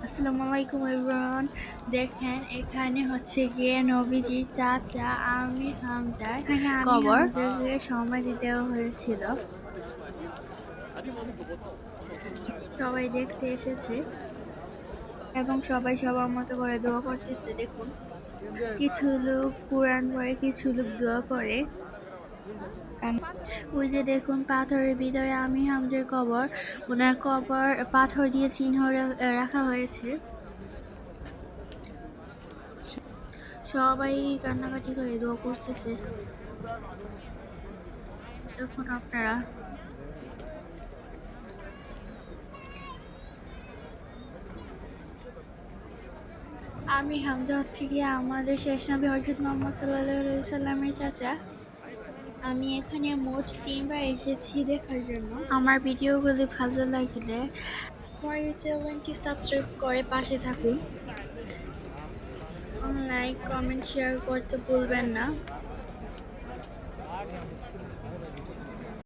আসসালামু আলাইকুম এভরিওয়ান। দেখেন এখানে হচ্ছে গিয়ে নবীজির চাচা আমির হামজার কবর হামজাকে সমাধি দেওয়া হয়েছিল। সবাই দেখতে এসেছে এবং সবাই সবার মতো করে দোয়া করতেছে। দেখুন, কিছু লোক কুরআন পড়ে, কিছু লোক দোয়া করে। ওই যে দেখুন পাথরের ভিতরে আমির হামজার কবর, ওনার কবর পাথর দিয়ে চিহ্ন রাখা হয়েছে। সবাই কান্নাকাটি করে দোয়া করতেছে। দেখুন আপনারা, আমির হামজা হচ্ছে গিয়ে আমাদের শেষ নবী হযরত মুহাম্মদ সাল্লাল্লাহু আলাইহি সাল্লামের চাচা। আমি এখানে মোট 3 বার এসেছি দেখার জন্য। আমার ভিডিওগুলি ভালো লাগলে আমার চ্যানেলটি সাবস্ক্রাইব করে পাশে থাকুন। লাইক, কমেন্ট, শেয়ার করতে ভুলবেন না।